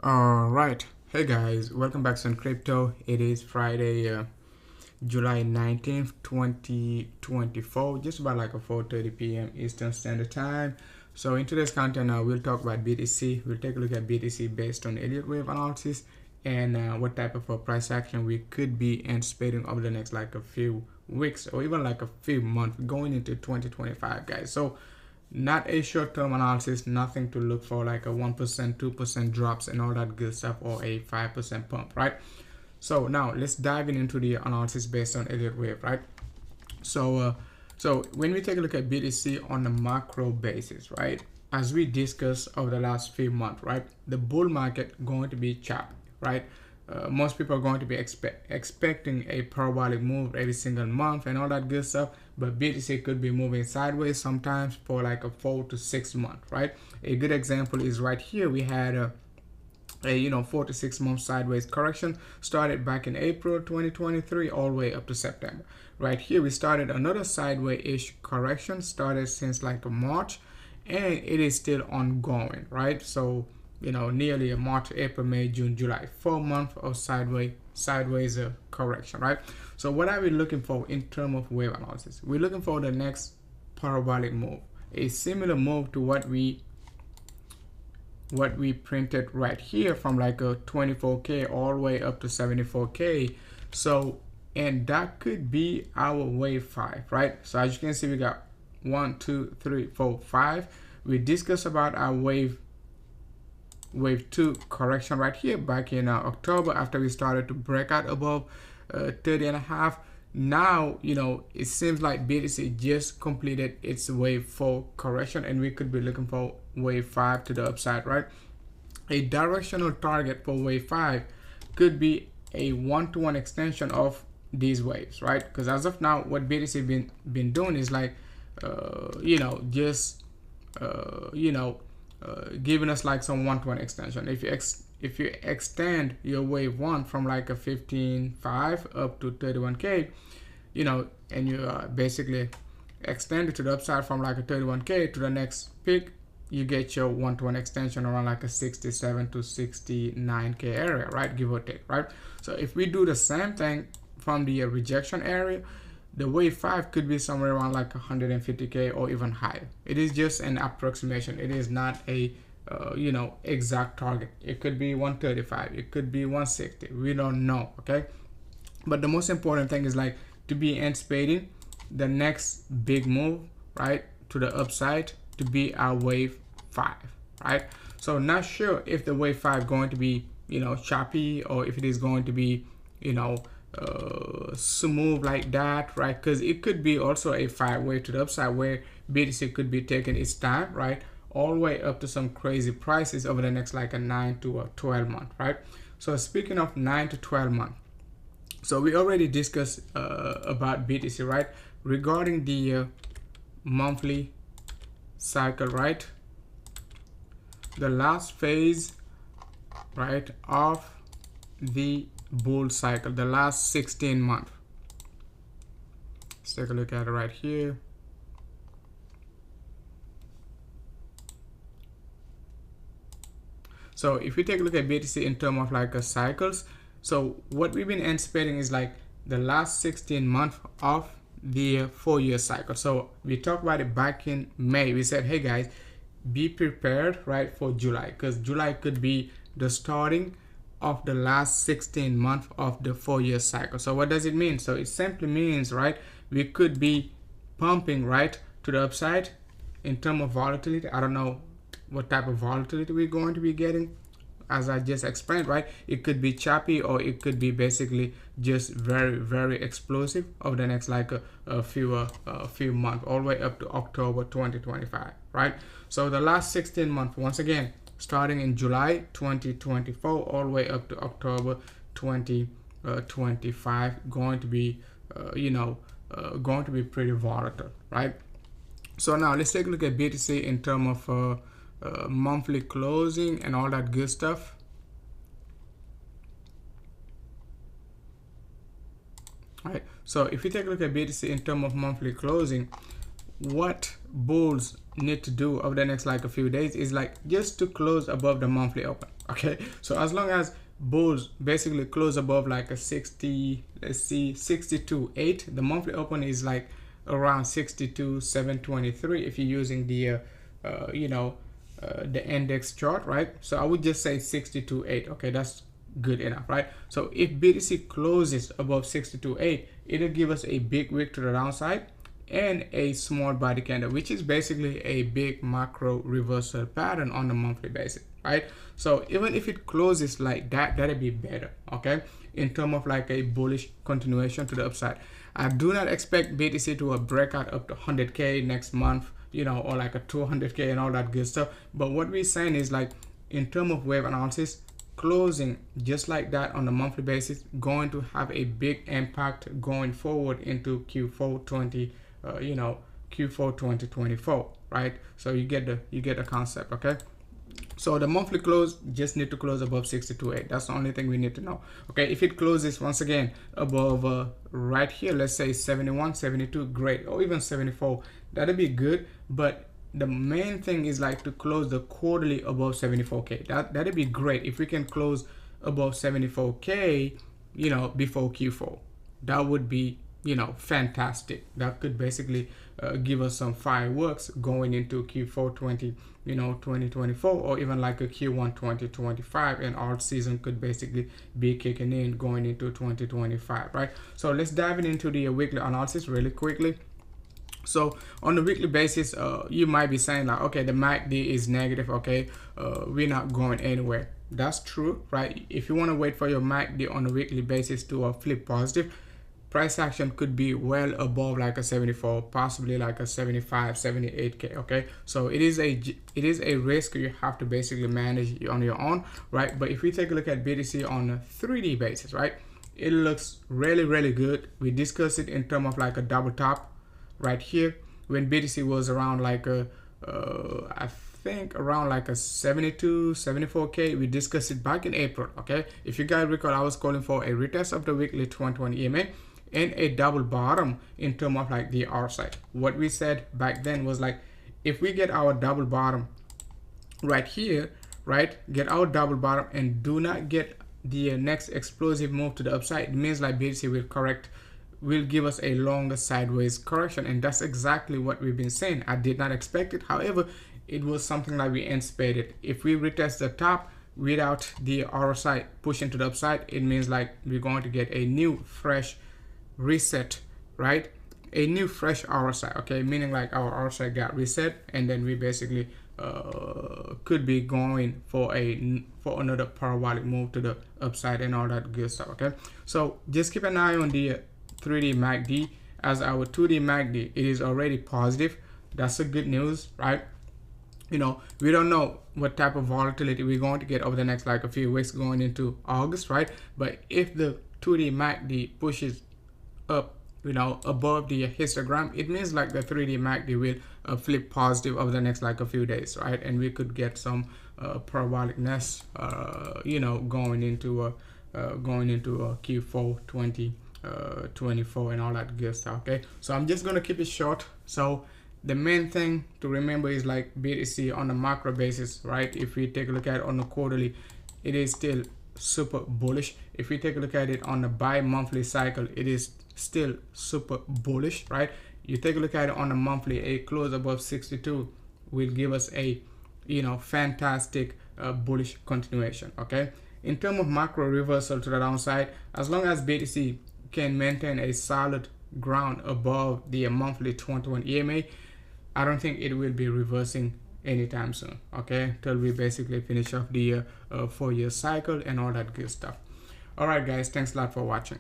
All right, hey guys, welcome back to Sun Crypto. It is Friday, July 19th, 2024, just about like a 4:30 p.m. Eastern Standard Time. So in today's content, we'll talk about BTC. We'll take a look at BTC based on Elliott wave analysis and what type of price action we could be anticipating over the next like a few weeks or even like a few months going into 2025, guys. So not a short-term analysis, nothing to look for like a 1%, 2% drops and all that good stuff, or a 5% pump, right? So now let's dive into the analysis based on Elliott wave, right? So when we take a look at BTC on a macro basis, right, as we discussed over the last few months, right, the bull market going to be choppy, right? Most people are going to be expecting a parabolic move every single month and all that good stuff, but BTC could be moving sideways sometimes for like a 4 to 6 months, right? A good example is right here. We had a 4 to 6 month sideways correction started back in April 2023 all the way up to September. Right here we started another sideways-ish correction started since like a March, and it is still ongoing, right? So nearly a March, April, May, June, July, 4 months of sideways correction, right? So what are we looking for in terms of wave analysis? We're looking for the next parabolic move, a similar move to what we printed right here from like a 24k all the way up to 74k. So, and that could be our wave 5, right? So as you can see, we got 1, 2, 3, 4, 5. We discussed about our wave 2 correction right here back in October, after we started to break out above 30.5. Now it seems like BTC just completed its wave 4 correction, and we could be looking for wave 5 to the upside, right? A directional target for wave 5 could be a 1-to-1 extension of these waves, right? Because as of now, what BTC been doing is like giving us like some 1-to-1 extension. If you extend your wave 1 from like a 15.5 up to 31k, and you basically extend it to the upside from like a 31k to the next peak, you get your 1-to-1 extension around like a 67 to 69k area, right? Give or take, right? So if we do the same thing from the rejection area, the wave 5 could be somewhere around like 150k or even higher. It is just an approximation. It is not a exact target. It could be 135, it could be 160, we don't know, okay? But the most important thing is like to be anticipating the next big move, right, to the upside, to be our wave 5, right? So not sure if the wave 5 going to be choppy, or if it is going to be smooth like that, right? Because it could be also a 5-way to the upside, where BTC could be taking its time, right, all the way up to some crazy prices over the next like a 9 to 12 month, right? So speaking of 9 to 12 month, so we already discussed about BTC, right, regarding the monthly cycle, right? The last phase, right, of the bull cycle, the last 16 months. Let's take a look at it right here. So if we take a look at BTC in terms of like cycles, so what we've been anticipating is like the last 16 months of the 4-year cycle. So we talked about it back in May. We said, hey guys, be prepared, right, for July, because July could be the starting of the last 16 months of the 4-year cycle. So what does it mean? So it simply means, right, we could be pumping right to the upside in terms of volatility. I don't know what type of volatility we're going to be getting, as I just explained, right? It could be choppy, or it could be basically just very, very explosive over the next like a few months, all the way up to October 2025, right? So the last 16 months, once again, starting in July 2024 all the way up to October 2025, going to be going to be pretty volatile, right? So now let's take a look at BTC in terms of monthly closing and all that good stuff. All right, so if you take a look at BTC in terms of monthly closing, what bulls need to do over the next like a few days is like just to close above the monthly open. Okay, so as long as bulls basically close above like a 60, let's see, 62.8, the monthly open is like around 62.723 if you're using the the index chart, right? So I would just say 62.8. Okay, that's good enough, right? So if BTC closes above 62.8, it'll give us a big wick to the downside and a small body candle, which is basically a big macro reversal pattern on the monthly basis, right? So even if it closes like that, that'll be better, okay, in terms of like a bullish continuation to the upside. I do not expect BTC to break out up to 100k next month, you know, or like a 200k and all that good stuff. But what we're saying is like, in terms of wave analysis, closing just like that on a monthly basis going to have a big impact going forward into Q4 2024, right? So you get the concept, okay? So the monthly close just need to close above 62.8. That's the only thing we need to know. Okay, if it closes once again above right here, let's say 71, 72, great, or even 74, that'll be good. But the main thing is like to close the quarterly above 74k. That'd be great if we can close above 74k, you know, before Q4. That would be, you know, fantastic. That could basically give us some fireworks going into Q4 2024, or even like a Q1 2025, and all season could basically be kicking in going into 2025, right? So let's dive into the weekly analysis really quickly. So on the weekly basis, you might be saying like, okay, the MACD is negative, okay, we're not going anywhere. That's true, right? If you want to wait for your MACD on a weekly basis to flip positive, price action could be well above like a 74, possibly like a 75, 78k. Okay, so it is a risk you have to basically manage on your own, right? But if we take a look at BTC on a 3D basis, right, it looks really good. We discussed it in terms of like a double top right here when BTC was around like a I think around like a 72, 74k. We discussed it back in April. Okay, if you guys recall, I was calling for a retest of the weekly 220 EMA and a double bottom in terms of like the R side. What we said back then was like, if we get our double bottom right here, right, get our double bottom and do not get the next explosive move to the upside, it means like BTC will give us a longer sideways correction, and that's exactly what we've been saying. I did not expect it, however, it was something like we anticipated. If we retest the top without the RSI pushing to the upside, it means like we're going to get a new fresh reset, right? A new fresh RSI, okay, meaning like our RSI got reset, and then we basically could be going for another parabolic move to the upside and all that good stuff. Okay, so just keep an eye on the 3D MACD. As our 2D MACD, it is already positive. That's a good news, right? You know, we don't know what type of volatility we're going to get over the next like a few weeks going into August, right? But if the 2D MACD pushes up, you know, above the histogram, it means like the 3D MACD will flip positive over the next like a few days, right? And we could get some parabolicness, you know, going into Q4 2024 and all that good stuff. Okay, so I'm just gonna keep it short. So the main thing to remember is like BTC on a macro basis, right? If we take a look at it on the quarterly, it is still super bullish. If we take a look at it on the bi-monthly cycle, it is still super bullish, right? You take a look at it on a monthly, a close above 62 will give us a, you know, fantastic bullish continuation. Okay, in terms of macro reversal to the downside, as long as BTC can maintain a solid ground above the monthly 21 EMA, I don't think it will be reversing anytime soon. Okay, till we basically finish off the 4-year cycle and all that good stuff. All right guys, thanks a lot for watching.